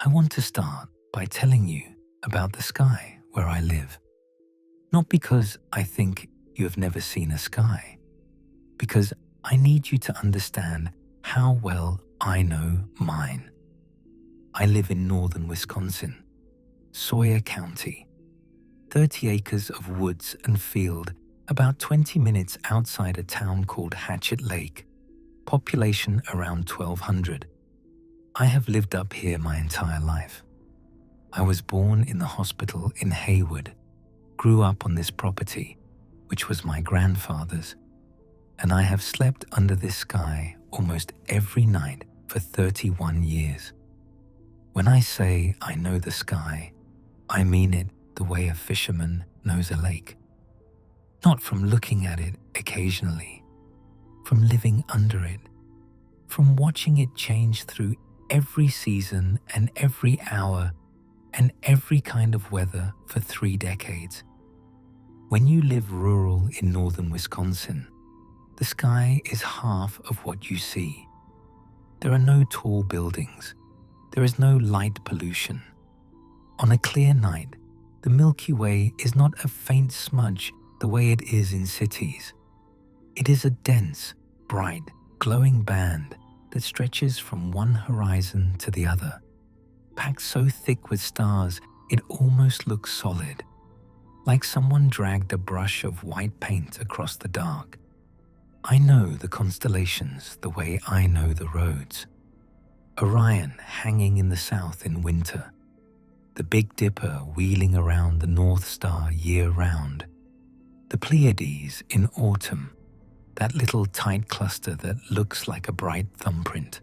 I want to start by telling you about the sky where I live. Not because I think you have never seen a sky, because I need you to understand how well I know mine. I live in northern Wisconsin, Sawyer County, 30 acres of woods and field about 20 minutes outside a town called Hatchet Lake, population around 1,200. I have lived up here my entire life. I was born in the hospital in Haywood, grew up on this property, which was my grandfather's, and I have slept under this sky almost every night for 31 years. When I say I know the sky, I mean it the way a fisherman knows a lake. Not from looking at it occasionally, from living under it, from watching it change through every season and every hour and every kind of weather for 3 decades. When you live rural in northern Wisconsin, the sky is half of what you see. There are no tall buildings. There is no light pollution. On a clear night, the Milky Way is not a faint smudge the way it is in cities. It is a dense, bright, glowing band that stretches from one horizon to the other, packed so thick with stars it almost looks solid, like someone dragged a brush of white paint across the dark. I know the constellations the way I know the roads. Orion hanging in the south in winter, the Big Dipper wheeling around the North Star year-round, the Pleiades in autumn, that little tight cluster that looks like a bright thumbprint.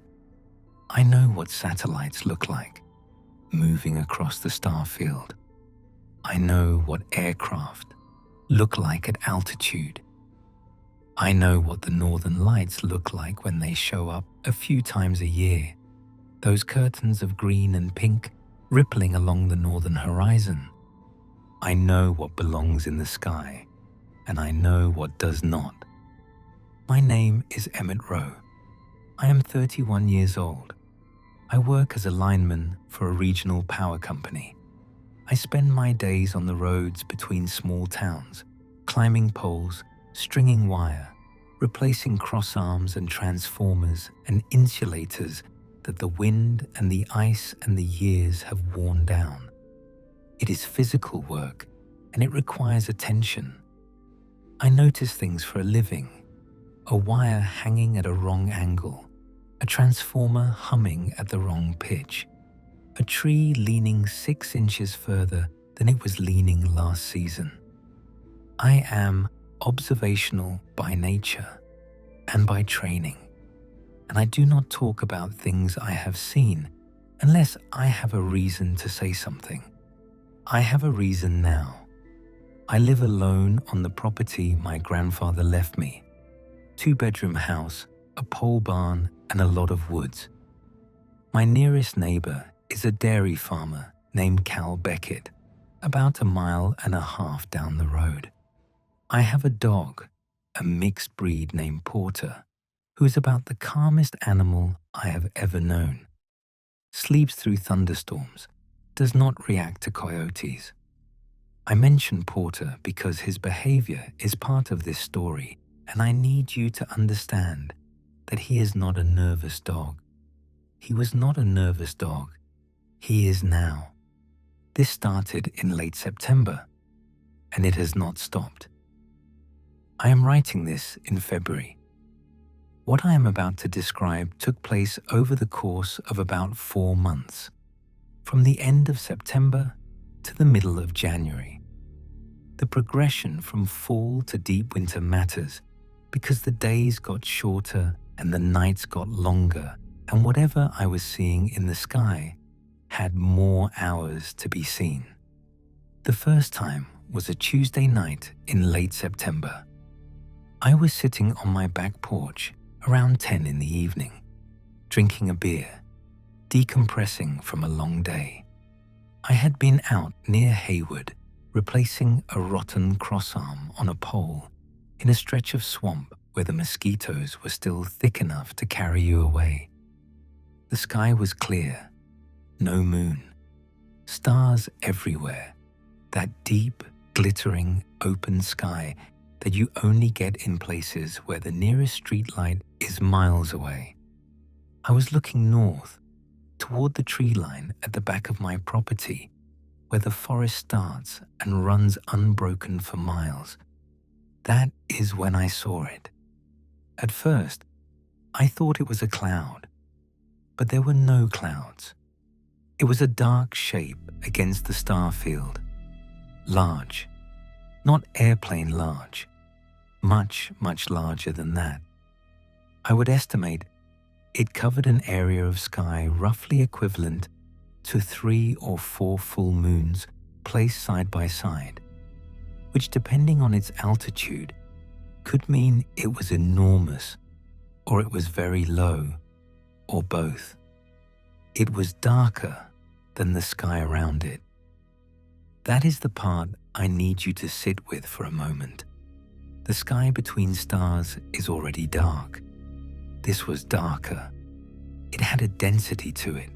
I know what satellites look like, moving across the star field. I know what aircraft look like at altitude. I know what the northern lights look like when they show up a few times a year, those curtains of green and pink rippling along the northern horizon. I know what belongs in the sky, and I know what does not. My name is Emmett Rowe. I am 31 years old. I work as a lineman for a regional power company. I spend my days on the roads between small towns, climbing poles, stringing wire, replacing crossarms and transformers and insulators that the wind and the ice and the years have worn down. It is physical work, and it requires attention. I notice things for a living: a wire hanging at a wrong angle, a transformer humming at the wrong pitch, a tree leaning 6 inches further than it was leaning last season. I am observational by nature and by training, and I do not talk about things I have seen unless I have a reason to say something. I have a reason now. I live alone on the property my grandfather left me. 2-bedroom house, a pole barn, and a lot of woods. My nearest neighbor is a dairy farmer named Cal Beckett, about 1.5 miles down the road. I have a dog, a mixed breed named Porter, who is about the calmest animal I have ever known. Sleeps through thunderstorms, does not react to coyotes. I mention Porter because his behavior is part of this story, and I need you to understand that he is not a nervous dog. He was not a nervous dog. He is now. This started in late September, and it has not stopped. I am writing this in February. What I am about to describe took place over the course of about 4 months, from the end of September to the middle of January. The progression from fall to deep winter matters because the days got shorter and the nights got longer, and whatever I was seeing in the sky had more hours to be seen. The first time was a Tuesday night in late September. I was sitting on my back porch around 10 in the evening, drinking a beer, decompressing from a long day. I had been out near Haywood, replacing a rotten crossarm on a pole in a stretch of swamp where the mosquitoes were still thick enough to carry you away. The sky was clear. no moon. Stars everywhere. That deep, glittering, open sky that you only get in places where the nearest streetlight is miles away. I was looking north, toward the tree line at the back of my property, where the forest starts and runs unbroken for miles. That is when I saw it. At first, I thought it was a cloud, but there were no clouds. It was a dark shape against the star field. Large, not airplane large, much, much larger than that. I would estimate it covered an area of sky roughly equivalent to 3 or 4 full moons placed side by side, which, depending on its altitude, could mean it was enormous, or it was very low, or both. It was darker than the sky around it. That is the part I need you to sit with for a moment. The sky between stars is already dark. This was darker. It had a density to it.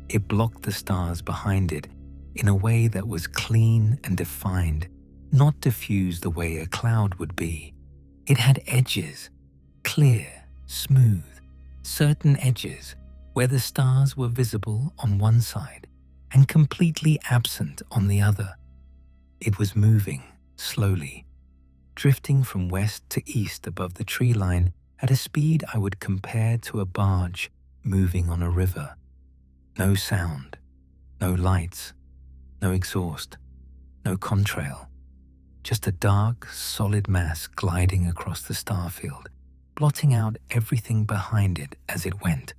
It blocked the stars behind it in a way that was clean and defined, not diffused the way a cloud would be. It had edges, clear, smooth, certain edges where the stars were visible on one side and completely absent on the other. It was moving slowly, drifting from west to east above the tree line at a speed I would compare to a barge moving on a river. No sound, no lights, no exhaust, no contrail. Just a dark, solid mass gliding across the starfield, blotting out everything behind it as it went.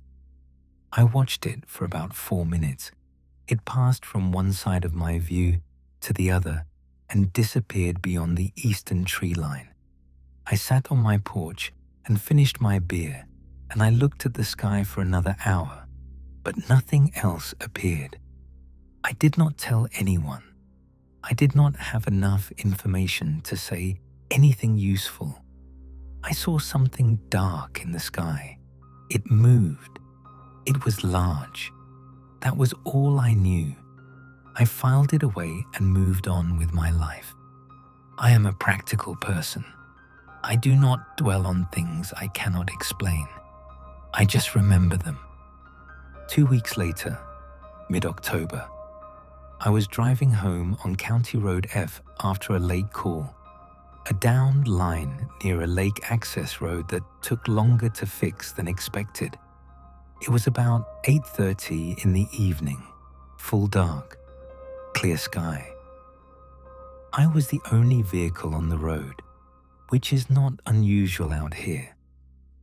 I watched it for about 4 minutes. It passed from one side of my view to the other and disappeared beyond the eastern tree line. I sat on my porch and finished my beer, and I looked at the sky for another hour, but nothing else appeared. I did not tell anyone. I did not have enough information to say anything useful. I saw something dark in the sky. It moved. It was large. That was all I knew. I filed it away and moved on with my life. I am a practical person. I do not dwell on things I cannot explain. I just remember them. 2 weeks later, mid-October, I was driving home on County Road F after a late call, a downed line near a lake access road that took longer to fix than expected. It was about 8:30 in the evening, full dark, clear sky. I was the only vehicle on the road, which is not unusual out here.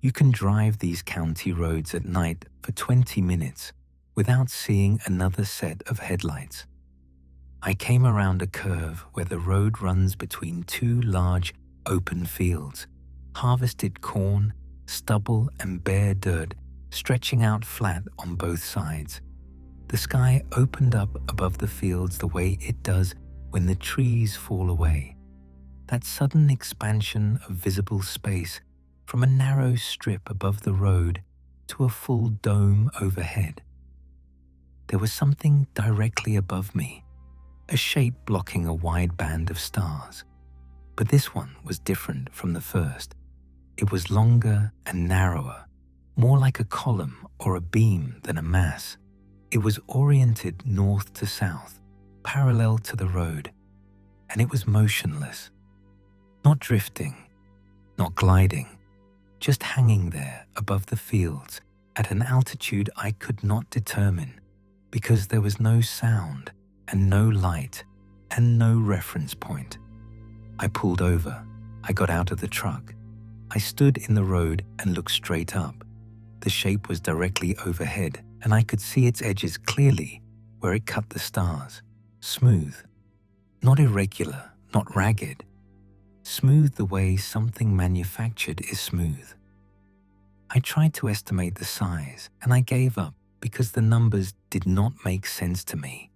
You can drive these county roads at night for 20 minutes without seeing another set of headlights. I came around a curve where the road runs between 2 large open fields, harvested corn, stubble and bare dirt stretching out flat on both sides. The sky opened up above the fields the way it does when the trees fall away. That sudden expansion of visible space from a narrow strip above the road to a full dome overhead. There was something directly above me, a shape blocking a wide band of stars. But this one was different from the first. It was longer and narrower, more like a column or a beam than a mass. It was oriented north to south, parallel to the road, and it was motionless. Not drifting, not gliding, just hanging there above the fields at an altitude I could not determine because there was no sound and no light and no reference point. I pulled over. I got out of the truck. I stood in the road and looked straight up. The shape was directly overhead, and I could see its edges clearly where it cut the stars. Smooth. Not irregular, not ragged. Smooth the way something manufactured is smooth. I tried to estimate the size, and I gave up because the numbers did not make sense to me.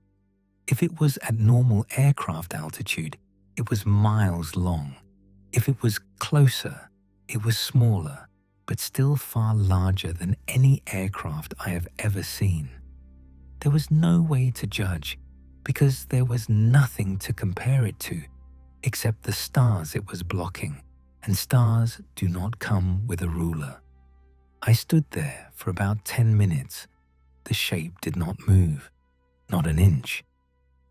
If it was at normal aircraft altitude, it was miles long. If it was closer, it was smaller, but still far larger than any aircraft I have ever seen. There was no way to judge because there was nothing to compare it to except the stars it was blocking, and stars do not come with a ruler. I stood there for about 10 minutes. The shape did not move, not an inch.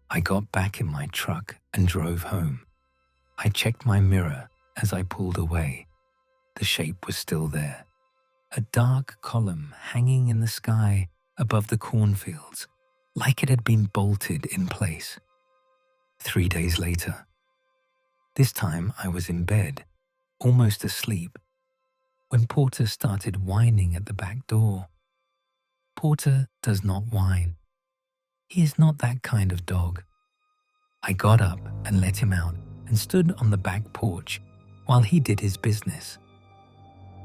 I got back in my truck and drove home. I checked my mirror as I pulled away. The shape was still there, a dark column hanging in the sky above the cornfields, like it had been bolted in place. 3 days later, this time I was in bed, almost asleep, when Porter started whining at the back door. Porter does not whine. He is not that kind of dog. I got up and let him out and stood on the back porch while he did his business.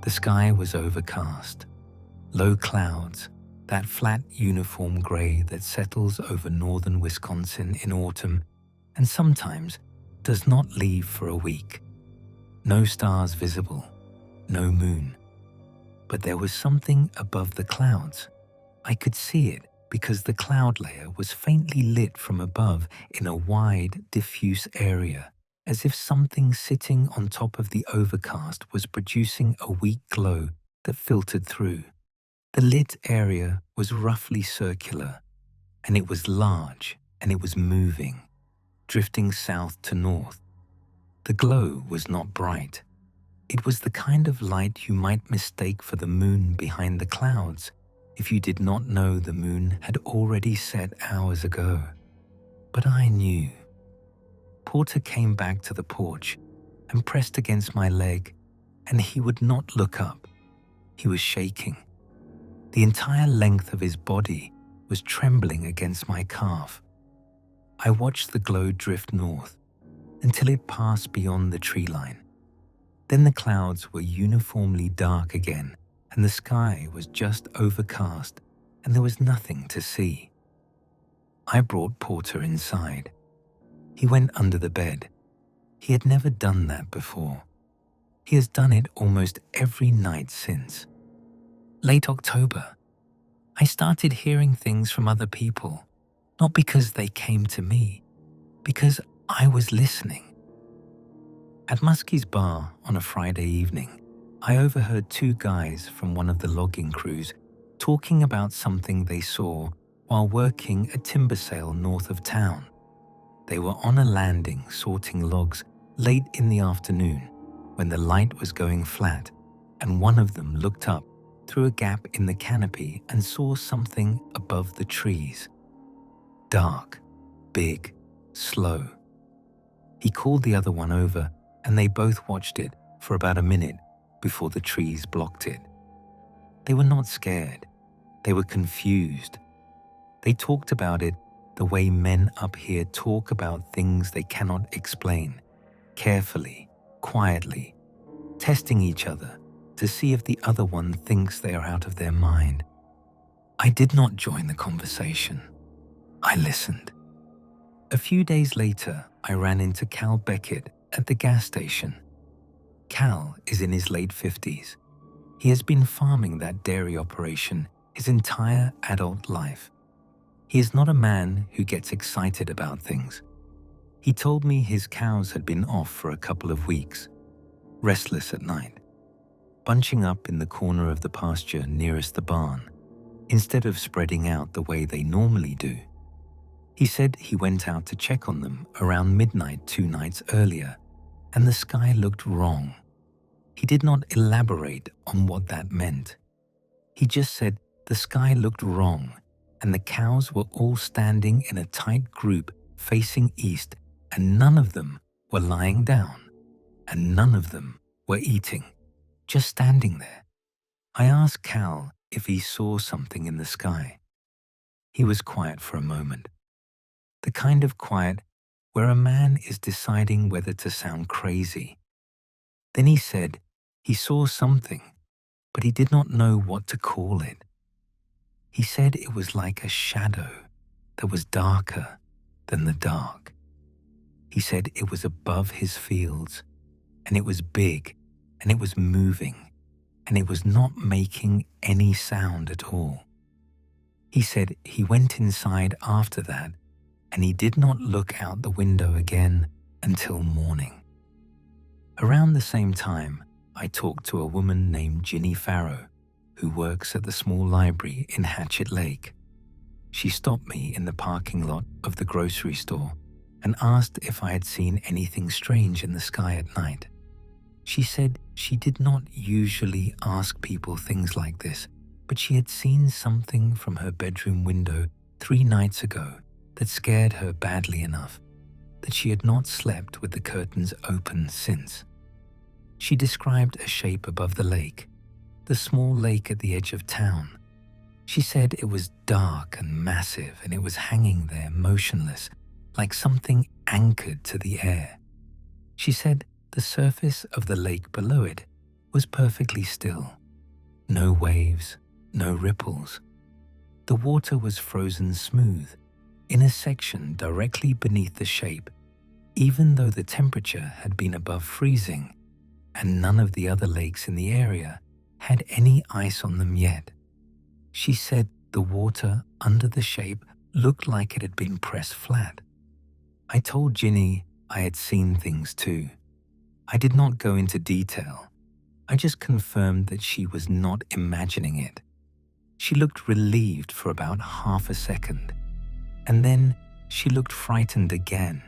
The sky was overcast, low clouds, that flat uniform gray that settles over northern Wisconsin in autumn and sometimes does not leave for a week. No stars visible, no moon. But there was something above the clouds. I could see it because the cloud layer was faintly lit from above in a wide, diffuse area, as if something sitting on top of the overcast was producing a weak glow that filtered through. The lit area was roughly circular, and it was large, and it was moving, drifting south to north. The glow was not bright. It was the kind of light you might mistake for the moon behind the clouds if you did not know the moon had already set hours ago. But I knew. Porter came back to the porch and pressed against my leg, and he would not look up. He was shaking. The entire length of his body was trembling against my calf. I watched the glow drift north until it passed beyond the tree line. Then the clouds were uniformly dark again, and the sky was just overcast, and there was nothing to see. I brought Porter inside. He went under the bed. He had never done that before. He has done it almost every night since. Late October, I started hearing things from other people, not because they came to me, because I was listening. At Muskie's bar on a Friday evening, I overheard two guys from one of the logging crews talking about something they saw while working a timber sale north of town. They were on a landing sorting logs late in the afternoon when the light was going flat, and one of them looked up through a gap in the canopy and saw something above the trees. Dark, big, slow. He called the other one over, and they both watched it for about a minute before the trees blocked it. They were not scared. They were confused. They talked about it the way men up here talk about things they cannot explain, carefully, quietly, testing each other to see if the other one thinks they are out of their mind. I did not join the conversation. I listened. A few days later, I ran into Cal Beckett at the gas station. Cal is in his late 50s. He has been farming that dairy operation his entire adult life. He is not a man who gets excited about things. He told me his cows had been off for a couple of weeks, restless at night, bunching up in the corner of the pasture nearest the barn, instead of spreading out the way they normally do. He said he went out to check on them around midnight 2 nights earlier, and the sky looked wrong. He did not elaborate on what that meant. He just said the sky looked wrong, and the cows were all standing in a tight group facing east, and none of them were lying down, and none of them were eating, just standing there. I asked Cal if he saw something in the sky. He was quiet for a moment. The kind of quiet where a man is deciding whether to sound crazy. Then he said he saw something, but he did not know what to call it. He said it was like a shadow that was darker than the dark. He said it was above his fields, and it was big, and it was moving, and it was not making any sound at all. He said he went inside after that and he did not look out the window again until morning. Around the same time, I talked to a woman named Ginny Farrow, who works at the small library in Hatchet Lake. She stopped me in the parking lot of the grocery store and asked if I had seen anything strange in the sky at night. She said she did not usually ask people things like this, but she had seen something from her bedroom window 3 nights ago that scared her badly enough that she had not slept with the curtains open since. She described a shape above the lake, the small lake at the edge of town. She said it was dark and massive and it was hanging there motionless, like something anchored to the air. She said the surface of the lake below it was perfectly still. No waves, no ripples. The water was frozen smooth in a section directly beneath the shape, even though the temperature had been above freezing and none of the other lakes in the area had any ice on them yet. She said the water under the shape looked like it had been pressed flat. I told Ginny I had seen things too. I did not go into detail. I just confirmed that she was not imagining it. She looked relieved for about half a second, and then she looked frightened again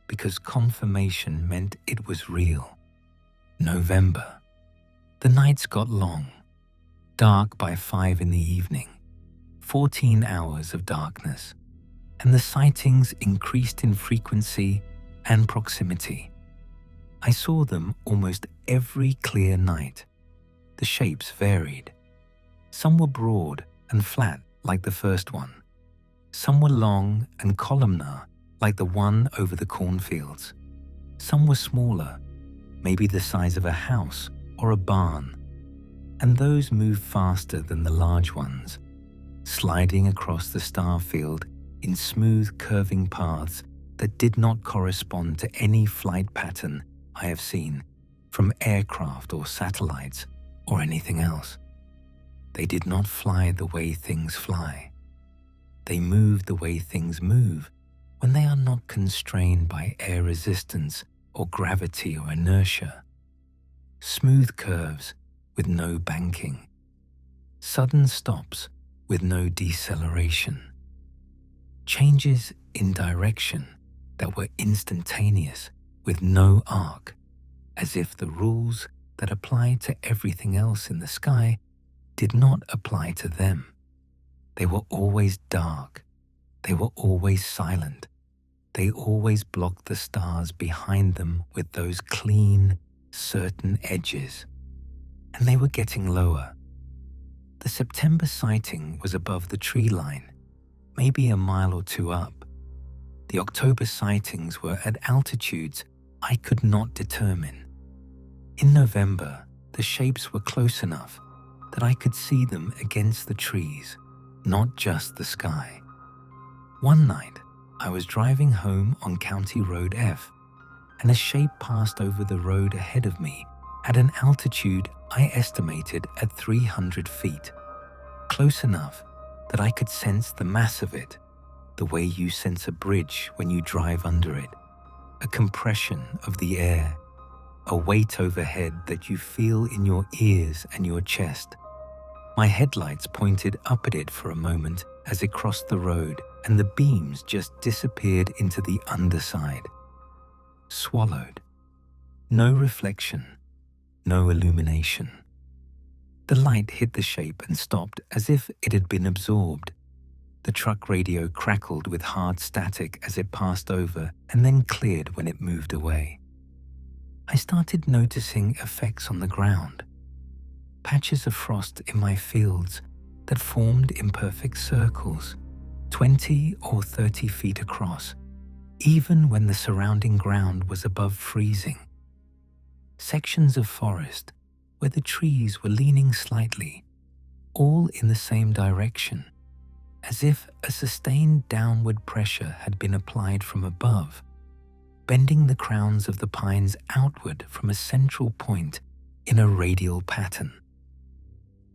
because confirmation meant it was real. November. The nights got long, dark by 5 in the evening, 14 hours of darkness, and the sightings increased in frequency and proximity. I saw them almost every clear night. The shapes varied. Some were broad and flat like the first one. Some were long and columnar like the one over the cornfields. Some were smaller, maybe the size of a house or a barn, and those moved faster than the large ones, sliding across the star field in smooth curving paths that did not correspond to any flight pattern I have seen from aircraft or satellites or anything else. They did not fly the way things fly. They move the way things move when they are not constrained by air resistance or gravity or inertia. Smooth curves with no banking. Sudden stops with no deceleration. Changes in direction that were instantaneous with no arc, as if the rules that apply to everything else in the sky did not apply to them. They were always dark. They were always silent. They always blocked the stars behind them with those clean, certain edges. And they were getting lower. The September sighting was above the tree line, maybe a mile or 2 up. The October sightings were at altitudes I could not determine. In November, the shapes were close enough that I could see them against the trees, not just the sky. One night, I was driving home on County Road F, and a shape passed over the road ahead of me at an altitude I estimated at 300 feet, close enough that I could sense the mass of it, the way you sense a bridge when you drive under it, a compression of the air, a weight overhead that you feel in your ears and your chest. My headlights pointed up at it for a moment as it crossed the road, and the beams just disappeared into the underside. Swallowed. No reflection, no illumination. The light hit the shape and stopped as if it had been absorbed. The truck radio crackled with hard static as it passed over and then cleared when it moved away. I started noticing effects on the ground. Patches of frost in my fields that formed imperfect circles, 20 or 30 feet across, even when the surrounding ground was above freezing. Sections of forest where the trees were leaning slightly, all in the same direction, as if a sustained downward pressure had been applied from above, bending the crowns of the pines outward from a central point in a radial pattern.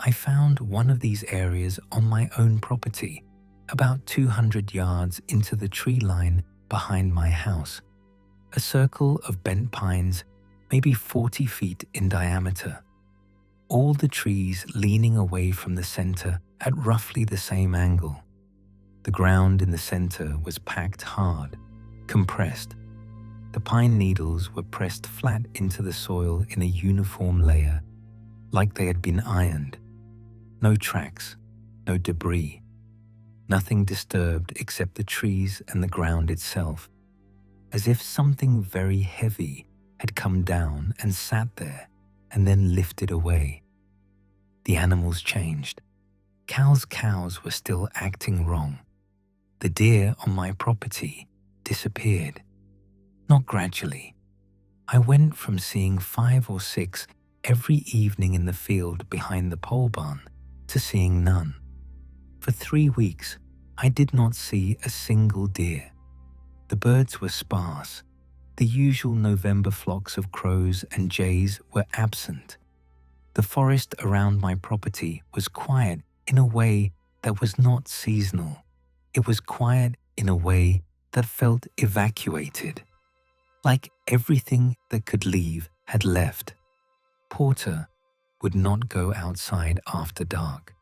I found one of these areas on my own property about 200 yards into the tree line behind my house, a circle of bent pines, maybe 40 feet in diameter, all the trees leaning away from the center at roughly the same angle. The ground in the center was packed hard, compressed. The pine needles were pressed flat into the soil in a uniform layer, like they had been ironed. No tracks, no debris. Nothing disturbed except the trees and the ground itself, as if something very heavy had come down and sat there and then lifted away. The animals changed. Cal's cows were still acting wrong. The deer on my property disappeared. Not gradually. I went from seeing 5 or 6 every evening in the field behind the pole barn to seeing none. For 3 weeks, I did not see a single deer. The birds were sparse. The usual November flocks of crows and jays were absent. The forest around my property was quiet in a way that was not seasonal. It was quiet in a way that felt evacuated, like everything that could leave had left. Porter would not go outside after dark.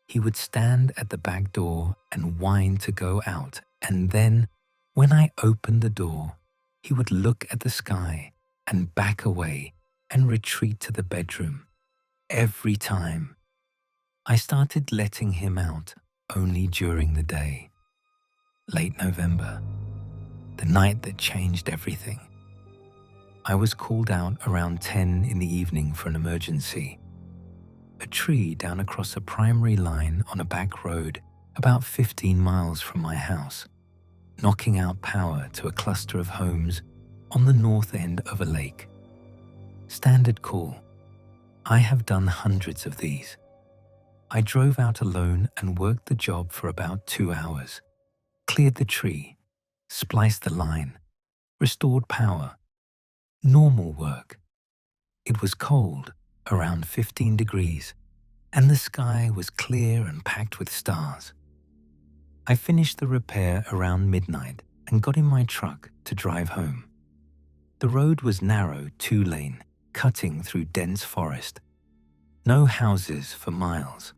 He would stand at the back door and whine to go out, and then, when I opened the door, he would look at the sky and back away and retreat to the bedroom. Every time. I started letting him out only during the day. Late November, the night that changed everything. I was called out around 10 in the evening for an emergency. A tree down across a primary line on a back road about 15 miles from my house, knocking out power to a cluster of homes on the north end of a lake. Standard call. I have done hundreds of these. I drove out alone and worked the job for about 2 hours, cleared the tree, spliced the line, restored power. Normal work. It was cold, around 15 degrees, and the sky was clear and packed with stars. I finished the repair around midnight and got in my truck to drive home. The road was narrow 2-lane, cutting through dense forest. No houses for miles,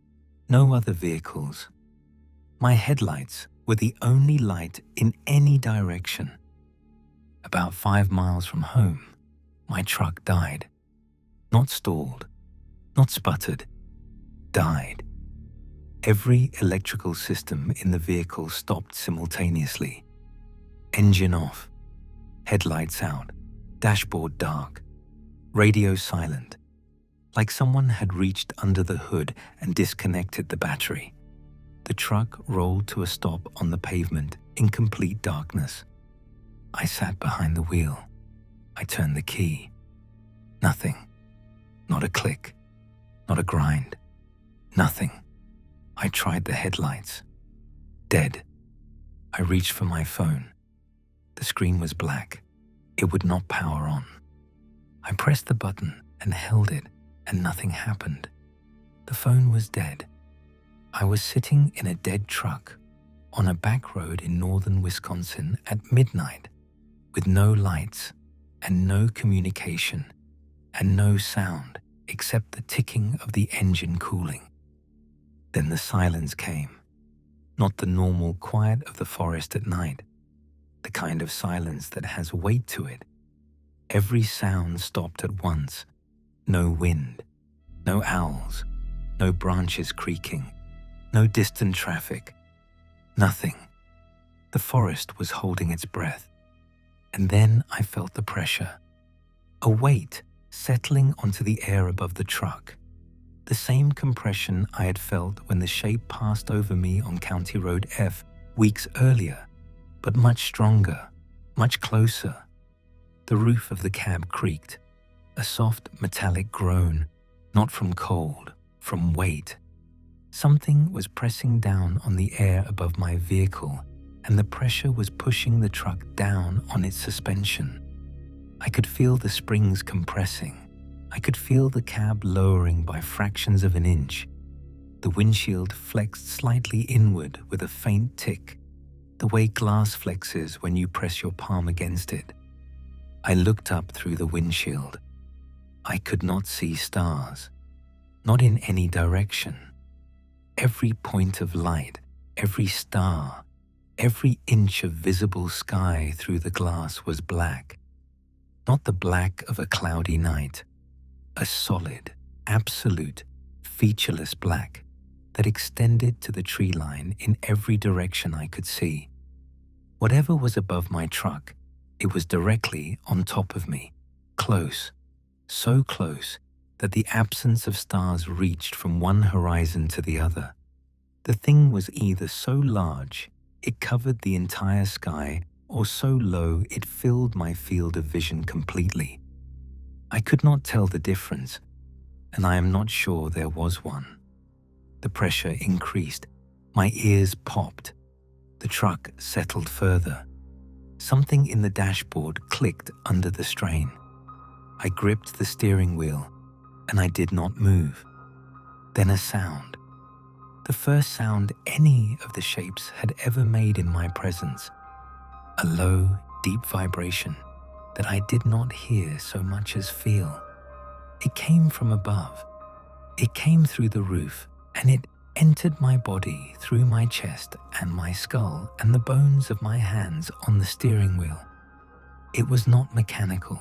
no other vehicles. My headlights were the only light in any direction. About 5 miles from home, my truck died. Not stalled, not sputtered, died. Every electrical system in the vehicle stopped simultaneously. Engine off, headlights out, dashboard dark, radio silent, like someone had reached under the hood and disconnected the battery. The truck rolled to a stop on the pavement in complete darkness. I sat behind the wheel. I turned the key. Nothing. Not a click. Not a grind. Nothing. I tried the headlights. Dead. I reached for my phone. The screen was black. It would not power on. I pressed the button and held it, and nothing happened. The phone was dead. I was sitting in a dead truck on a back road in northern Wisconsin at midnight with no lights and no communication and no sound except the ticking of the engine cooling. Then the silence came, not the normal quiet of the forest at night, the kind of silence that has weight to it. Every sound stopped at once. No wind, no owls, no branches creaking, no distant traffic, nothing. The forest was holding its breath. And then I felt the pressure, a weight settling onto the air above the truck. The same compression I had felt when the shape passed over me on County Road F weeks earlier, but much stronger, much closer. The roof of the cab creaked, a soft metallic groan, not from cold, from weight. Something was pressing down on the air above my vehicle, and the pressure was pushing the truck down on its suspension. I could feel the springs compressing. I could feel the cab lowering by fractions of an inch. The windshield flexed slightly inward with a faint tick, the way glass flexes when you press your palm against it. I looked up through the windshield. I could not see stars, not in any direction. Every point of light, every star, every inch of visible sky through the glass was black. Not the black of a cloudy night, a solid, absolute, featureless black that extended to the tree line in every direction I could see. Whatever was above my truck, it was directly on top of me, close, so close that the absence of stars reached from one horizon to the other. The thing was either so large it covered the entire sky, or so low it filled my field of vision completely. I could not tell the difference, and I am not sure there was one. The pressure increased. My ears popped. The truck settled further. Something in the dashboard clicked under the strain. I gripped the steering wheel, and I did not move. Then a sound. The first sound any of the shapes had ever made in my presence. A low, deep vibration that I did not hear so much as feel. It came from above. It came through the roof, and it entered my body through my chest and my skull and the bones of my hands on the steering wheel. It was not mechanical.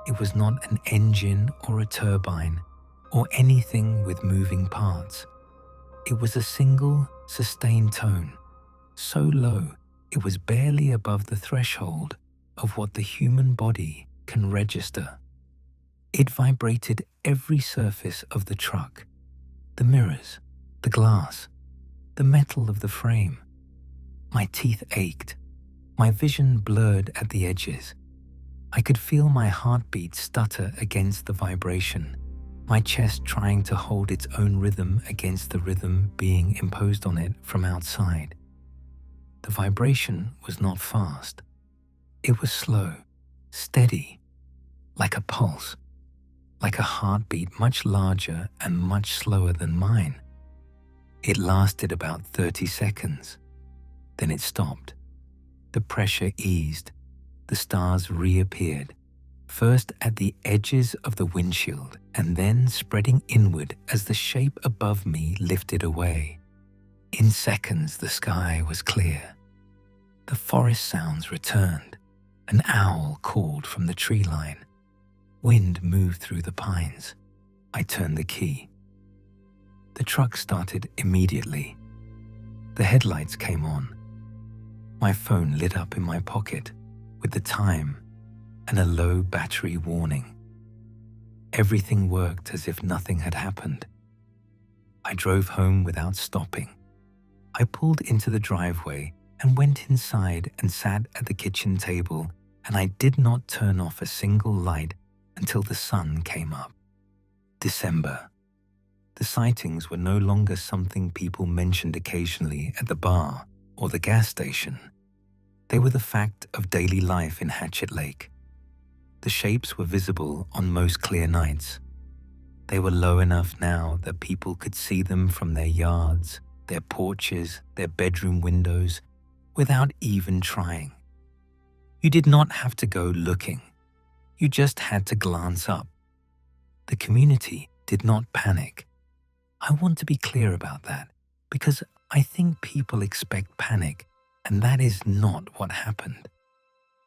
It was not an engine or a turbine or anything with moving parts. It was a single, sustained tone, so low it was barely above the threshold of what the human body can register. It vibrated every surface of the truck, the mirrors, the glass, the metal of the frame. My teeth ached, my vision blurred at the edges. I could feel my heartbeat stutter against the vibration, my chest trying to hold its own rhythm against the rhythm being imposed on it from outside. The vibration was not fast. It was slow, steady, like a pulse, like a heartbeat much larger and much slower than mine. It lasted about 30 seconds. Then it stopped. The pressure eased. The stars reappeared, first at the edges of the windshield and then spreading inward as the shape above me lifted away. In seconds, the sky was clear. The forest sounds returned. An owl called from the tree line. Wind moved through the pines. I turned the key. The truck started immediately. The headlights came on. My phone lit up in my pocket with the time and a low battery warning. Everything worked as if nothing had happened. I drove home without stopping. I pulled into the driveway and went inside and sat at the kitchen table, and I did not turn off a single light until the sun came up. December. The sightings were no longer something people mentioned occasionally at the bar or the gas station. They were the fact of daily life in Hatchet Lake. The shapes were visible on most clear nights. They were low enough now that people could see them from their yards, their porches, their bedroom windows, without even trying. You did not have to go looking. You just had to glance up. The community did not panic. I want to be clear about that, because I think people expect panic, and that is not what happened.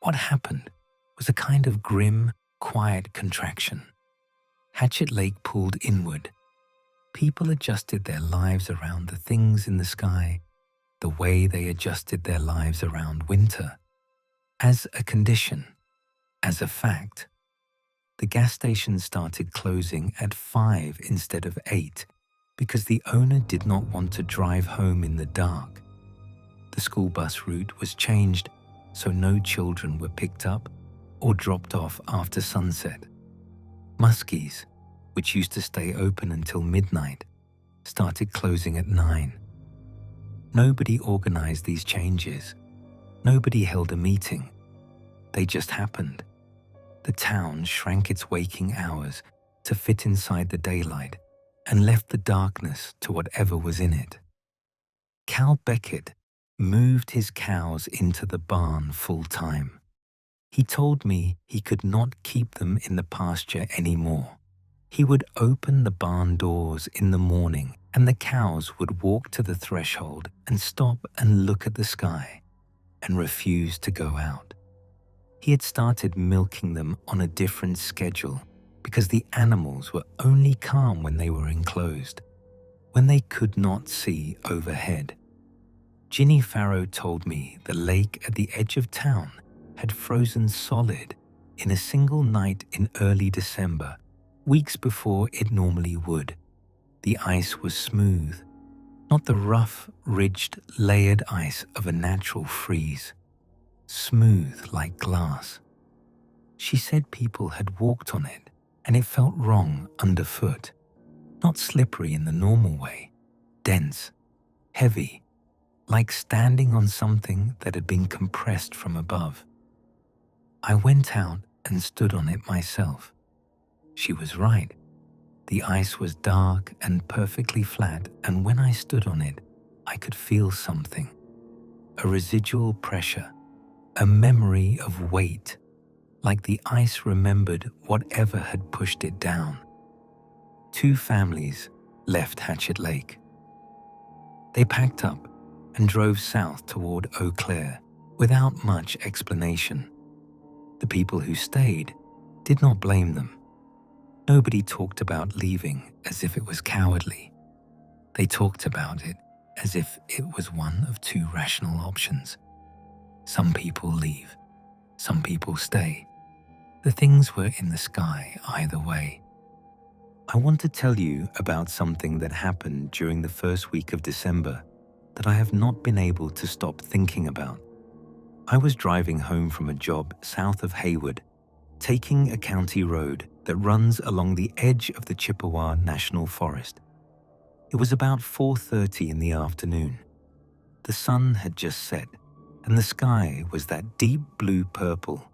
What happened was a kind of grim, quiet contraction. Hatchet Lake pulled inward. People adjusted their lives around the things in the sky the way they adjusted their lives around winter. As a condition, as a fact, the gas station started closing at 5 instead of 8 because the owner did not want to drive home in the dark. The school bus route was changed so no children were picked up or dropped off after sunset. Muskies, which used to stay open until midnight, started closing at 9. Nobody organized these changes. Nobody held a meeting. They just happened. The town shrank its waking hours to fit inside the daylight, and left the darkness to whatever was in it. Cal Beckett moved his cows into the barn full time. He told me he could not keep them in the pasture anymore. He would open the barn doors in the morning and the cows would walk to the threshold and stop and look at the sky and refuse to go out. He had started milking them on a different schedule because the animals were only calm when they were enclosed, when they could not see overhead. Ginny Farrow told me the lake at the edge of town had frozen solid in a single night in early December, weeks before it normally would. The ice was smooth, not the rough, ridged, layered ice of a natural freeze. Smooth like glass. She said people had walked on it and it felt wrong underfoot. Not slippery in the normal way, dense, heavy, like standing on something that had been compressed from above. I went out and stood on it myself. She was right. The ice was dark and perfectly flat, and when I stood on it, I could feel something. A residual pressure, a memory of weight, like the ice remembered whatever had pushed it down. 2 families left Hatchet Lake. They packed up and drove south toward Eau Claire without much explanation. The people who stayed did not blame them. Nobody talked about leaving as if it was cowardly. They talked about it as if it was one of 2 rational options. Some people leave, some people stay. The things were in the sky either way. I want to tell you about something that happened during the first week of December that I have not been able to stop thinking about. I was driving home from a job south of Hayward, taking a county road that runs along the edge of the Chippewa National Forest. It was about 4:30 in the afternoon. The sun had just set, and the sky was that deep blue-purple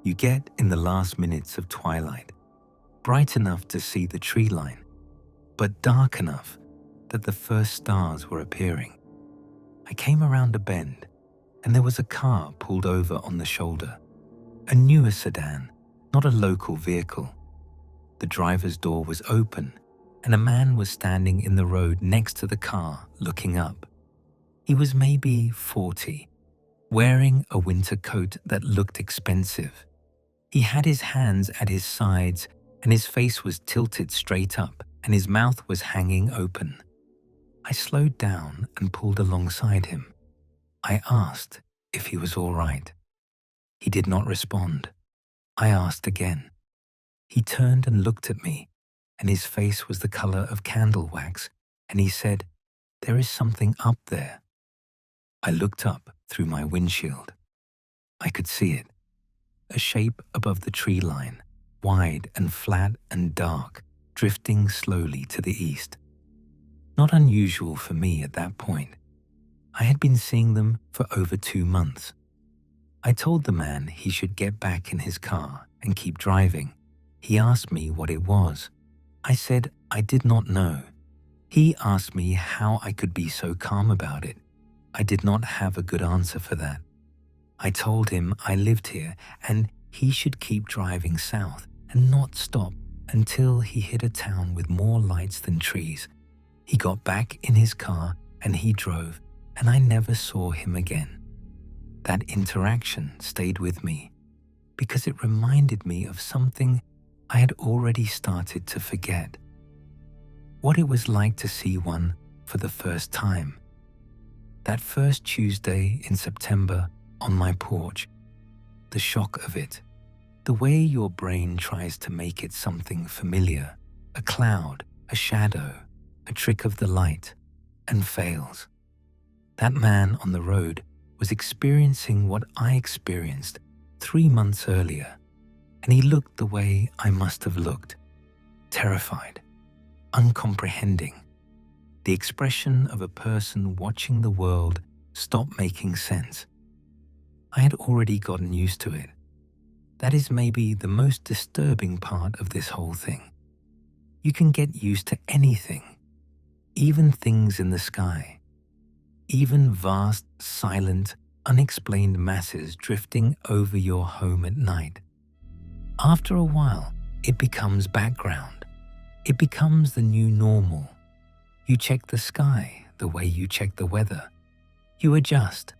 you get in the last minutes of twilight, bright enough to see the tree line, but dark enough that the first stars were appearing. I came around a bend, and there was a car pulled over on the shoulder, a newer sedan, not a local vehicle. The driver's door was open, and a man was standing in the road next to the car looking up. He was maybe 40, wearing a winter coat that looked expensive. He had his hands at his sides and his face was tilted straight up and his mouth was hanging open. I slowed down and pulled alongside him. I asked if he was all right. He did not respond. I asked again. He turned and looked at me, and his face was the color of candle wax, and he said, "There is something up there." I looked up through my windshield. I could see it, a shape above the tree line, wide and flat and dark, drifting slowly to the east. Not unusual for me at that point. I had been seeing them for over 2 months. I told the man he should get back in his car and keep driving. He asked me what it was. I said I did not know. He asked me how I could be so calm about it. I did not have a good answer for that. I told him I lived here and he should keep driving south and not stop until he hit a town with more lights than trees. He got back in his car and he drove, and I never saw him again. That interaction stayed with me because it reminded me of something I had already started to forget. What it was like to see one for the first time. That first Tuesday in September on my porch, the shock of it, the way your brain tries to make it something familiar, a cloud, a shadow, a trick of the light, and fails. That man on the road was experiencing what I experienced 3 months earlier, and he looked the way I must have looked, terrified, uncomprehending, the expression of a person watching the world stop making sense. I had already gotten used to it. That is maybe the most disturbing part of this whole thing. You can get used to anything, even things in the sky, even vast, silent, unexplained masses drifting over your home at night. After a while, it becomes background. It becomes the new normal. You check the sky the way you check the weather. You adjust.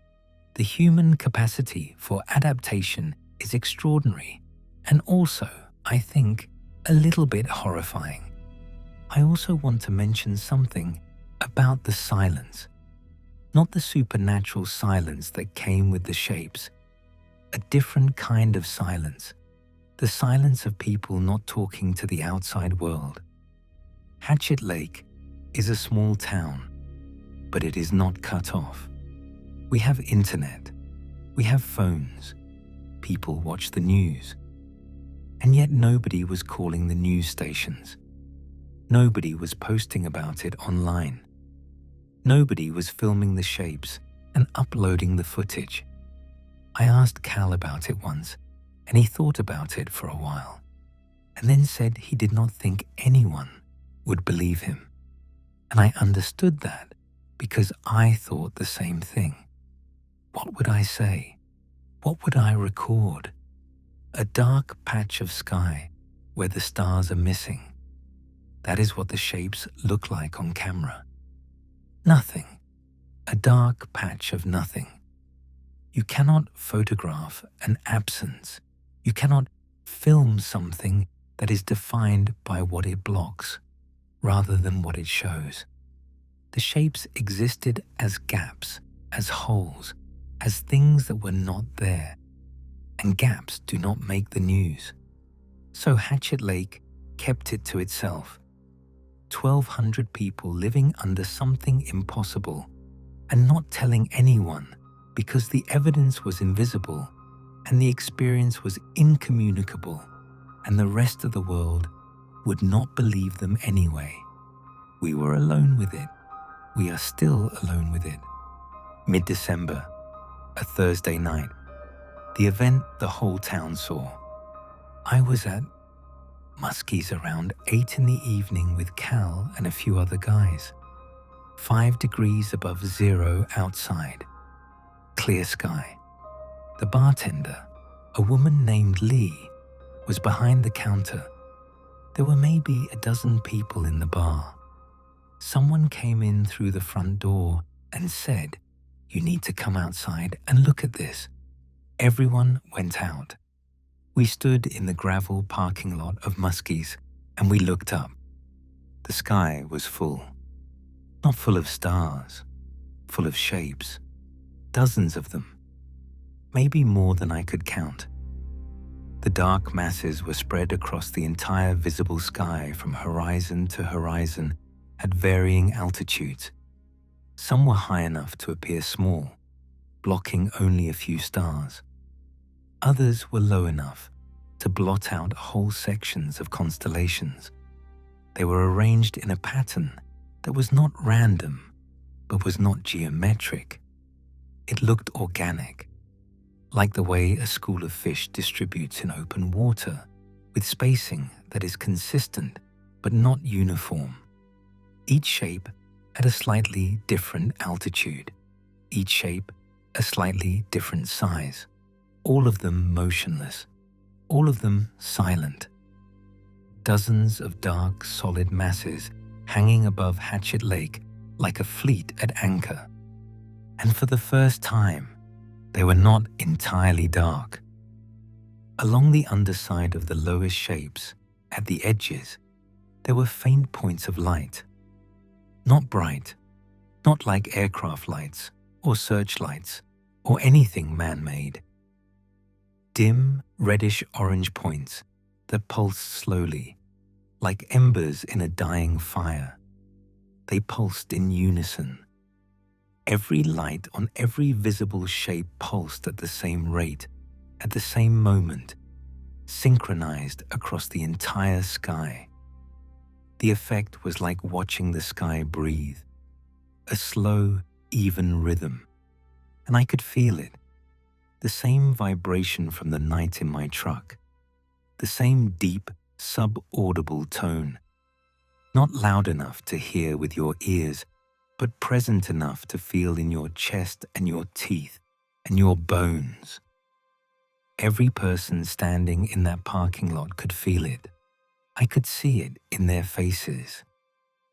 The human capacity for adaptation is extraordinary and also, I think, a little bit horrifying. I also want to mention something about the silence. Not the supernatural silence that came with the shapes. A different kind of silence. The silence of people not talking to the outside world. Hatchet Lake is a small town, but it is not cut off. We have internet. We have phones. People watch the news. And yet nobody was calling the news stations. Nobody was posting about it online. Nobody was filming the shapes and uploading the footage. I asked Cal about it once, and he thought about it for a while, and then said he did not think anyone would believe him. And I understood that because I thought the same thing. What would I say? What would I record? A dark patch of sky where the stars are missing. That is what the shapes look like on camera. Nothing. A dark patch of nothing. You cannot photograph an absence. You cannot film something that is defined by what it blocks, rather than what it shows. The shapes existed as gaps, as holes, as things that were not there. And gaps do not make the news. So Hatchet Lake kept it to itself. 1,200 people living under something impossible and not telling anyone because the evidence was invisible and the experience was incommunicable and the rest of the world would not believe them anyway. We were alone with it. We are still alone with it. Mid-December, a Thursday night, the event the whole town saw. I was at Muskie's around 8 in the evening with Cal and a few other guys. 5 degrees above zero outside. Clear sky. The bartender, a woman named Lee, was behind the counter. There were maybe a dozen people in the bar. Someone came in through the front door and said, "You need to come outside and look at this." Everyone went out. We stood in the gravel parking lot of Muskie's and we looked up. The sky was full. Not full of stars, full of shapes. Dozens of them. Maybe more than I could count. The dark masses were spread across the entire visible sky from horizon to horizon at varying altitudes. Some were high enough to appear small, blocking only a few stars. Others were low enough to blot out whole sections of constellations. They were arranged in a pattern that was not random, but was not geometric. It looked organic, like the way a school of fish distributes in open water, with spacing that is consistent but not uniform. Each shape at a slightly different altitude, each shape a slightly different size. All of them motionless, all of them silent. Dozens of dark, solid masses hanging above Hatchet Lake like a fleet at anchor. And for the first time, they were not entirely dark. Along the underside of the lowest shapes, at the edges, there were faint points of light. Not bright, not like aircraft lights or searchlights or anything man-made. Dim, reddish-orange points that pulsed slowly, like embers in a dying fire. They pulsed in unison. Every light on every visible shape pulsed at the same rate, at the same moment, synchronized across the entire sky. The effect was like watching the sky breathe, a slow, even rhythm, and I could feel it. The same vibration from the night in my truck, the same deep, sub-audible tone, Not loud enough to hear with your ears, but present enough to feel in your chest and your teeth and your bones. Every person standing in that parking lot could feel it. I could see it in their faces,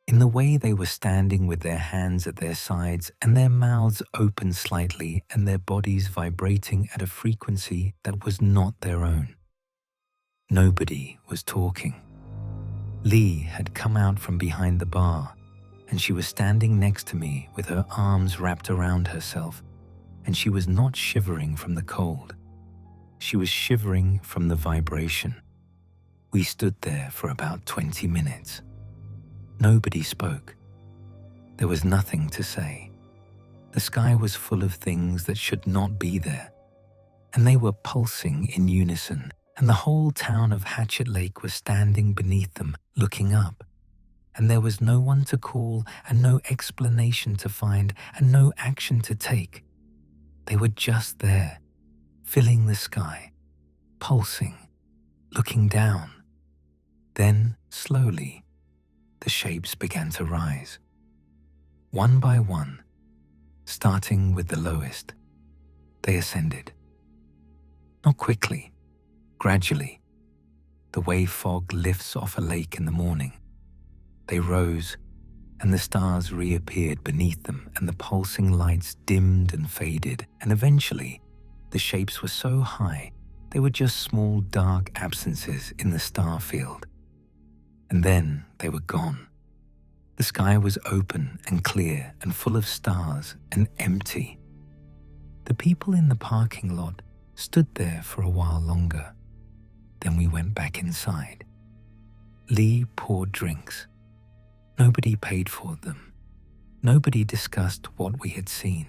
in the way they were standing with their hands at their sides and their mouths open slightly and their bodies vibrating at a frequency that was not their own. Nobody was talking. Lee had come out from behind the bar, and she was standing next to me with her arms wrapped around herself, and she was not shivering from the cold. She was shivering from the vibration. We stood there for about 20 minutes. Nobody spoke. There was nothing to say. The sky was full of things that should not be there, and they were pulsing in unison, and the whole town of Hatchet Lake was standing beneath them, looking up. And there was no one to call and no explanation to find and no action to take. They were just there, filling the sky, pulsing, looking down. Then, slowly, the shapes began to rise. One by one, starting with the lowest, they ascended. Not quickly, gradually, the way fog lifts off a lake in the morning. They rose, and the stars reappeared beneath them, and the pulsing lights dimmed and faded, and eventually, the shapes were so high, they were just small dark absences in the star field. And then they were gone. The sky was open and clear and full of stars and empty. The people in the parking lot stood there for a while longer. Then we went back inside. Lee poured drinks. Nobody paid for them. Nobody discussed what we had seen.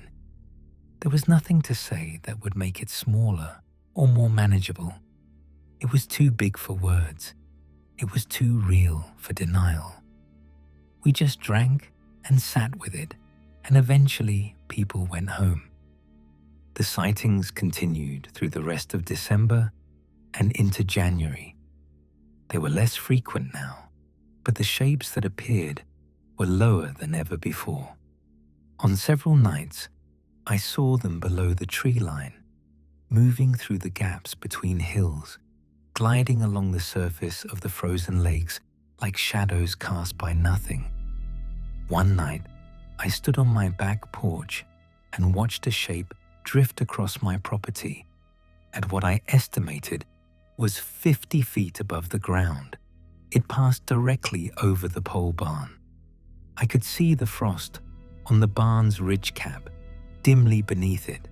There was nothing to say that would make it smaller or more manageable. It was too big for words. It was too real for denial. We just drank and sat with it, and eventually people went home. The sightings continued through the rest of December and into January. They were less frequent now, but the shapes that appeared were lower than ever before. On several nights, I saw them below the tree line, moving through the gaps between hills, gliding along the surface of the frozen lakes like shadows cast by nothing. One night, I stood on my back porch and watched a shape drift across my property at what I estimated was 50 feet above the ground. It passed directly over the pole barn. I could see the frost on the barn's ridge cap dimly beneath it.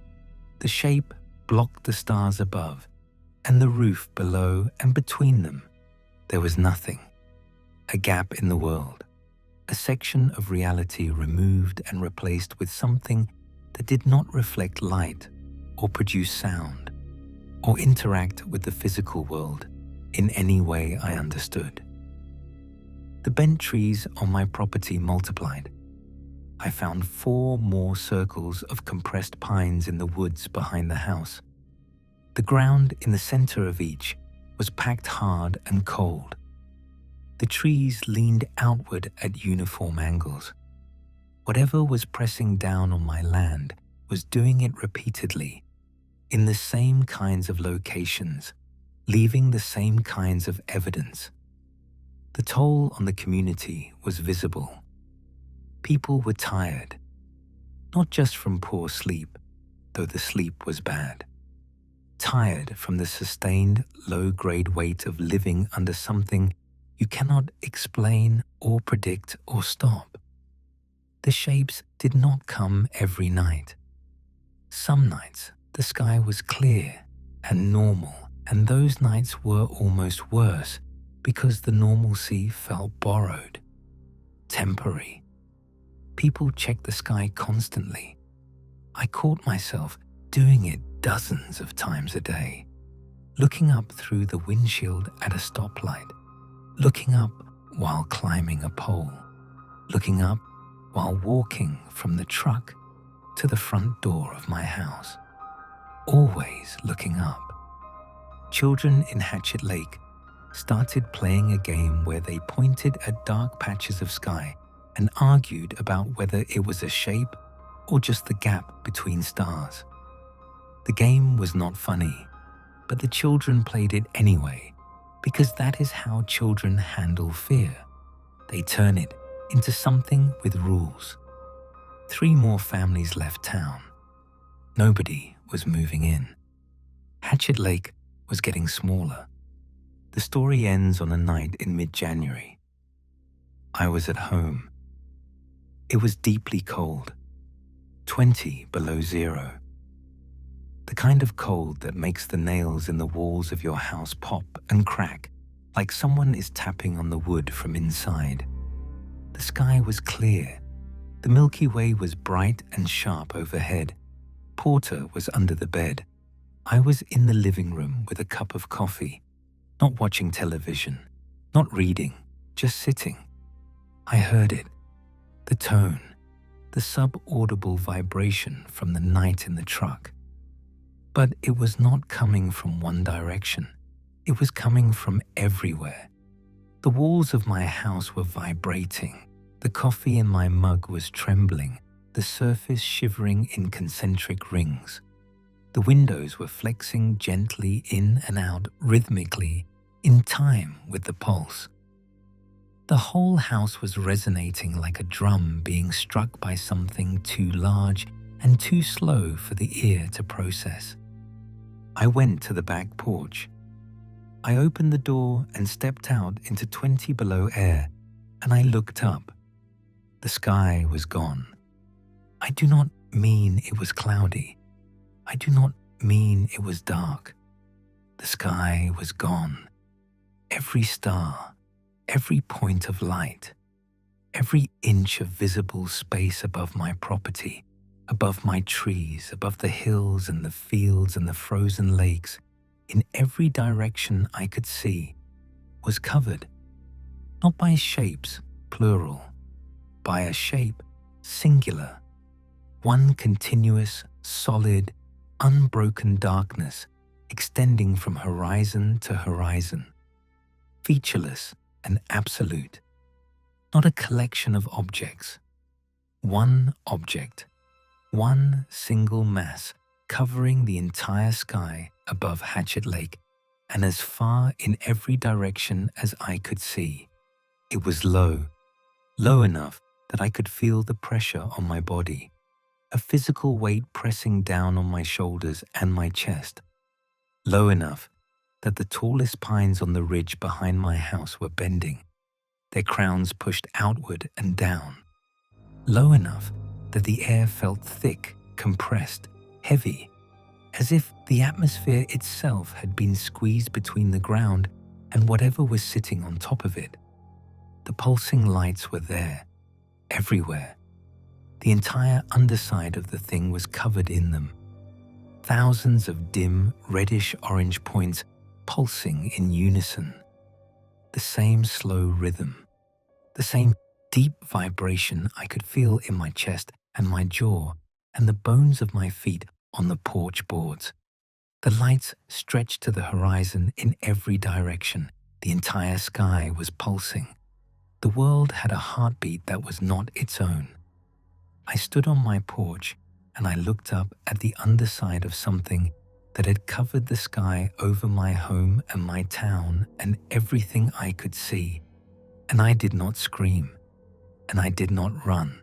The shape blocked the stars above, and the roof below and between them. There was nothing. A gap in the world. A section of reality removed and replaced with something that did not reflect light or produce sound or interact with the physical world in any way I understood. The bent trees on my property multiplied. I found 4 more circles of compressed pines in the woods behind the house. The ground in the center of each was packed hard and cold. The trees leaned outward at uniform angles. Whatever was pressing down on my land was doing it repeatedly, in the same kinds of locations, leaving the same kinds of evidence. The toll on the community was visible. People were tired, not just from poor sleep, though the sleep was bad. Tired from the sustained low-grade weight of living under something you cannot explain or predict or stop. The shapes did not come every night. Some nights the sky was clear and normal, and those nights were almost worse because the normalcy felt borrowed, temporary. People checked the sky constantly. I caught myself doing it dozens of times a day, looking up through the windshield at a stoplight, looking up while climbing a pole, looking up while walking from the truck to the front door of my house, always looking up. Children in Hatchet Lake started playing a game where they pointed at dark patches of sky and argued about whether it was a shape or just the gap between stars. The game was not funny, but the children played it anyway, because that is how children handle fear. They turn it into something with rules. 3 more families left town. Nobody was moving in. Hatchet Lake was getting smaller. The story ends on a night in mid-January. I was at home. It was deeply cold, 20 below zero. The kind of cold that makes the nails in the walls of your house pop and crack like someone is tapping on the wood from inside. The sky was clear. The Milky Way was bright and sharp overhead. Porter was under the bed. I was in the living room with a cup of coffee, not watching television, not reading, just sitting. I heard it, the tone, the sub-audible vibration from the night in the truck. But it was not coming from one direction. It was coming from everywhere. The walls of my house were vibrating. The coffee in my mug was trembling, the surface shivering in concentric rings. The windows were flexing gently in and out rhythmically, in time with the pulse. The whole house was resonating like a drum being struck by something too large and too slow for the ear to process. I went to the back porch. I opened the door and stepped out into 20 below air, and I looked up. The sky was gone. I do not mean it was cloudy. I do not mean it was dark. The sky was gone. Every star, every point of light, every inch of visible space above my property, above my trees, above the hills and the fields and the frozen lakes, in every direction I could see, was covered, not by shapes, plural, by a shape, singular, one continuous, solid, unbroken darkness extending from horizon to horizon, featureless and absolute, not a collection of objects, one object, one single mass covering the entire sky above Hatchet Lake and as far in every direction as I could see. It was low, low enough that I could feel the pressure on my body, a physical weight pressing down on my shoulders and my chest, low enough that the tallest pines on the ridge behind my house were bending, their crowns pushed outward and down, low enough that the air felt thick, compressed, heavy, as if the atmosphere itself had been squeezed between the ground and whatever was sitting on top of it. The pulsing lights were there, everywhere. The entire underside of the thing was covered in them. Thousands of dim, reddish-orange points pulsing in unison. The same slow rhythm, the same deep vibration I could feel in my chest and my jaw and the bones of my feet on the porch boards. The lights stretched to the horizon in every direction. The entire sky was pulsing. The world had a heartbeat that was not its own. I stood on my porch and I looked up at the underside of something that had covered the sky over my home and my town and everything I could see. And I did not scream, and I did not run.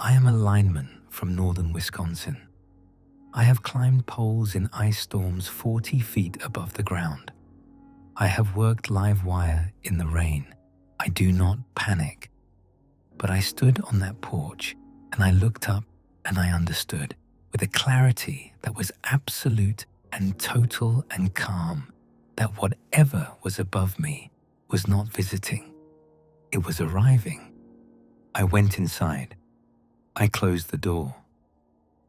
I am a lineman from northern Wisconsin. I have climbed poles in ice storms 40 feet above the ground. I have worked live wire in the rain. I do not panic. But I stood on that porch and I looked up and I understood with a clarity that was absolute and total and calm that whatever was above me was not visiting. It was arriving. I went inside. I closed the door.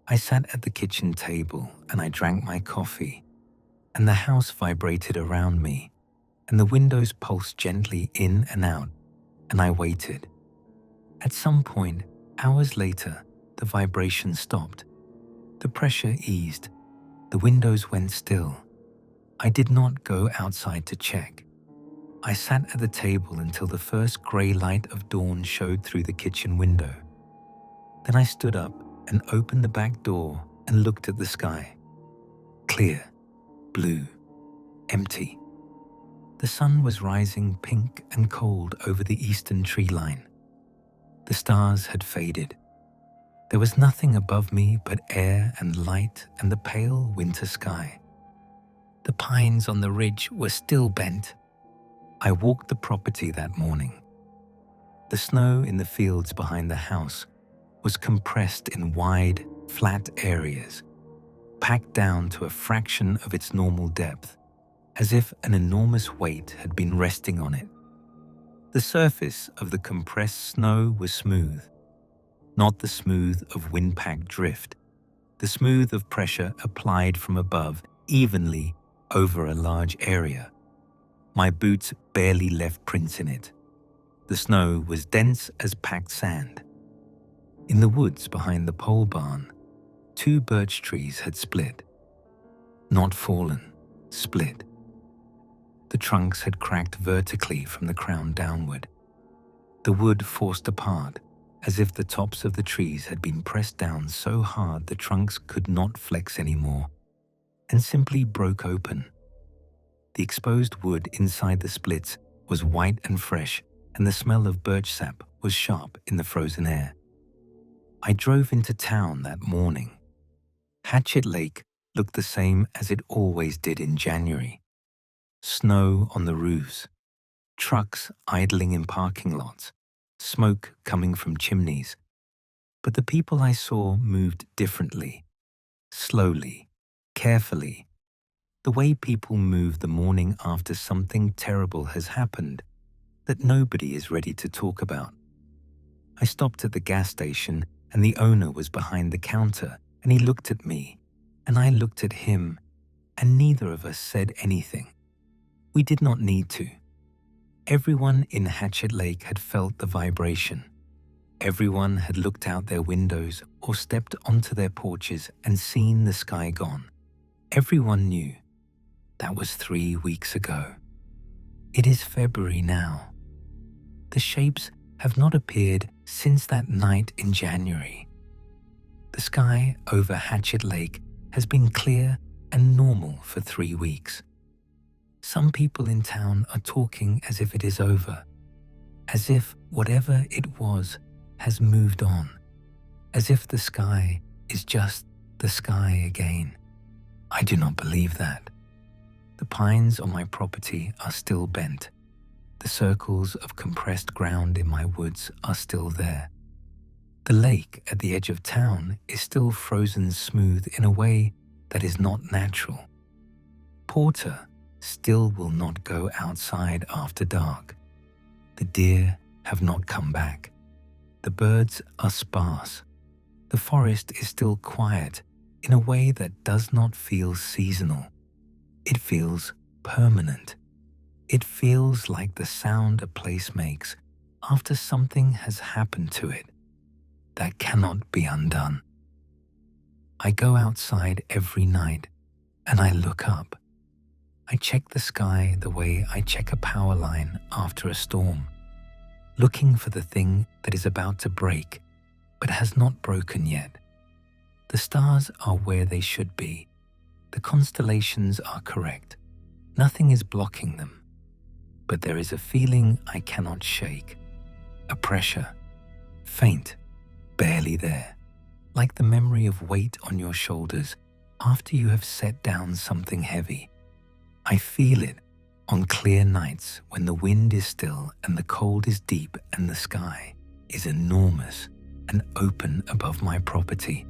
I sat at the kitchen table and I drank my coffee, and the house vibrated around me, and the windows pulsed gently in and out, and I waited. At some point, hours later, the vibration stopped. The pressure eased. The windows went still. I did not go outside to check. I sat at the table until the first grey light of dawn showed through the kitchen window. Then I stood up and opened the back door and looked at the sky. Clear, blue, empty. The sun was rising pink and cold over the eastern tree line. The stars had faded. There was nothing above me but air and light and the pale winter sky. The pines on the ridge were still bent. I walked the property that morning. The snow in the fields behind the house was compressed in wide, flat areas, packed down to a fraction of its normal depth, as if an enormous weight had been resting on it. The surface of the compressed snow was smooth, not the smooth of wind-packed drift, the smooth of pressure applied from above evenly over a large area. My boots barely left prints in it. The snow was dense as packed sand. In the woods behind the pole barn, 2 birch trees had split. Not fallen, split. The trunks had cracked vertically from the crown downward. The wood forced apart, as if the tops of the trees had been pressed down so hard the trunks could not flex anymore, and simply broke open. The exposed wood inside the splits was white and fresh, and the smell of birch sap was sharp in the frozen air. I drove into town that morning. Hatchet Lake looked the same as it always did in January. Snow on the roofs, trucks idling in parking lots, smoke coming from chimneys. But the people I saw moved differently, slowly, carefully, the way people move the morning after something terrible has happened that nobody is ready to talk about. I stopped at the gas station and the owner was behind the counter and he looked at me and I looked at him and neither of us said anything. We did not need to. Everyone in Hatchet Lake had felt the vibration. Everyone had looked out their windows or stepped onto their porches and seen the sky gone. Everyone knew. That was 3 weeks ago. It is February now. The shapes have not appeared since that night in January. The sky over Hatchet Lake has been clear and normal for 3 weeks. Some people in town are talking as if it is over, as if whatever it was has moved on, as if the sky is just the sky again. I do not believe that. The pines on my property are still bent. The circles of compressed ground in my woods are still there. The lake at the edge of town is still frozen smooth in a way that is not natural. Porter still will not go outside after dark. The deer have not come back. The birds are sparse. The forest is still quiet in a way that does not feel seasonal. It feels permanent. It feels like the sound a place makes after something has happened to it that cannot be undone. I go outside every night and I look up. I check the sky the way I check a power line after a storm, looking for the thing that is about to break but has not broken yet. The stars are where they should be. The constellations are correct. Nothing is blocking them. But there is a feeling I cannot shake, a pressure, faint, barely there, like the memory of weight on your shoulders after you have set down something heavy. I feel it on clear nights when the wind is still and the cold is deep and the sky is enormous and open above my property.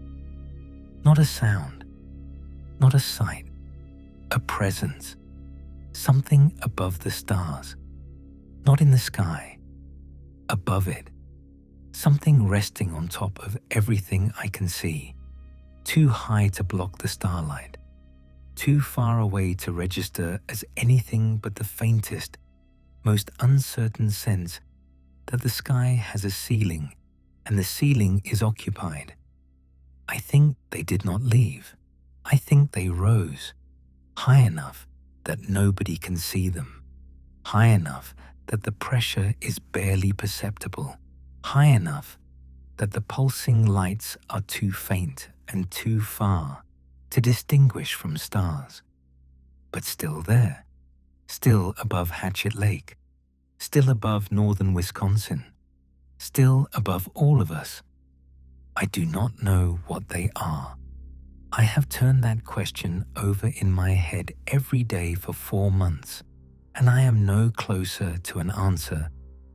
Not a sound, not a sight, a presence, something above the stars, not in the sky, above it, something resting on top of everything I can see, too high to block the starlight, too far away to register as anything but the faintest, most uncertain sense that the sky has a ceiling and the ceiling is occupied. I think they did not leave. I think they rose, high enough that nobody can see them. high enough that the pressure is barely perceptible, high enough that the pulsing lights are too faint and too far to distinguish from stars, but still there, still above Hatchet Lake, still above northern Wisconsin, still above all of us. I do not know what they are. I have turned that question over in my head every day for 4 months, and I am no closer to an answer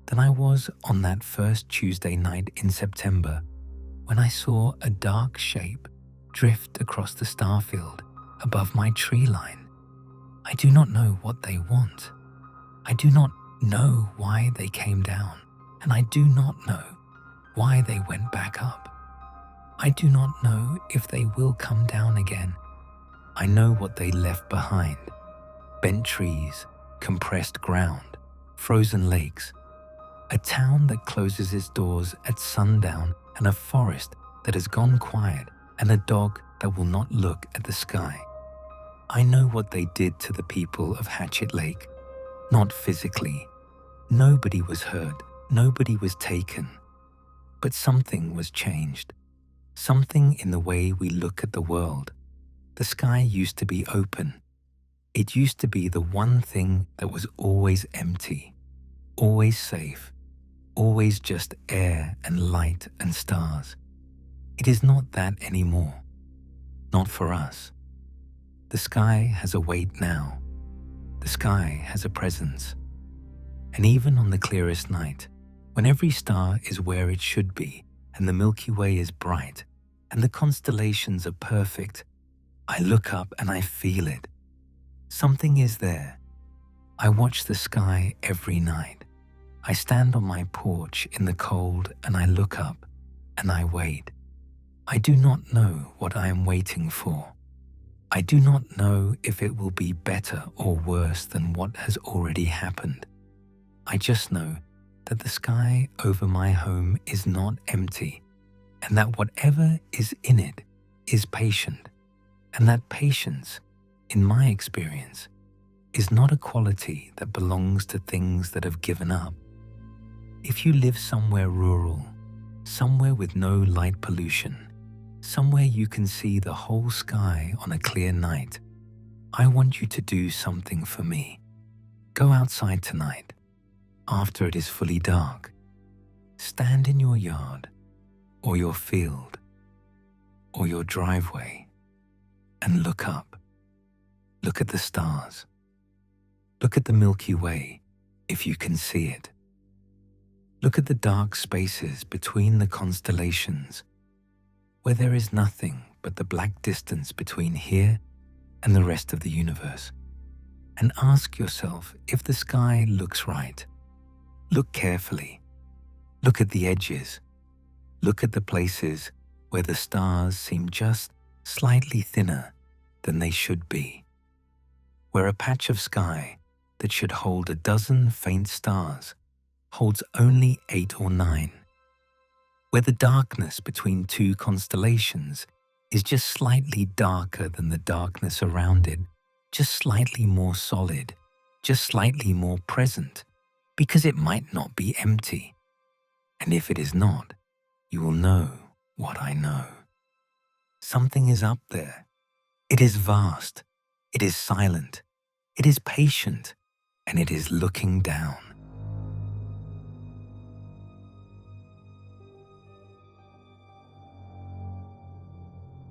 than I was on that first Tuesday night in September when I saw a dark shape drift across the starfield above my tree line. I do not know what they want. I do not know why they came down, and I do not know why they went back up. I do not know if they will come down again. I know what they left behind: bent trees, compressed ground, frozen lakes, a town that closes its doors at sundown, and a forest that has gone quiet, and a dog that will not look at the sky. I know what they did to the people of Hatchet Lake. Not physically. Nobody was hurt, nobody was taken. But something was changed. Something in the way we look at the world. The sky used to be open. It used to be the one thing that was always empty, always safe, always just air and light and stars. It is not that anymore. Not for us. The sky has a weight now. The sky has a presence. And even on the clearest night, when every star is where it should be, and the Milky Way is bright, and the constellations are perfect, I look up and I feel it. Something is there. I watch the sky every night. I stand on my porch in the cold and I look up and I wait. I do not know what I am waiting for. I do not know if it will be better or worse than what has already happened. I just know that the sky over my home is not empty, and that whatever is in it is patient, and that patience, in my experience, is not a quality that belongs to things that have given up. If you live somewhere rural, somewhere with no light pollution, somewhere you can see the whole sky on a clear night, I want you to do something for me. Go outside tonight, after it is fully dark. Stand in your yard, or your field, or your driveway, and look up. Look at the stars. Look at the Milky Way, if you can see it. Look at the dark spaces between the constellations, where there is nothing but the black distance between here and the rest of the universe. And ask yourself if the sky looks right. Look carefully. Look at the edges. Look at the places where the stars seem just slightly thinner than they should be, where a patch of sky that should hold a dozen faint stars holds only 8 or 9, where the darkness between 2 constellations is just slightly darker than the darkness around it, just slightly more solid, just slightly more present, because it might not be empty. And if it is not, you will know what I know. Something is up there. It is vast. It is silent. It is patient. And it is looking down.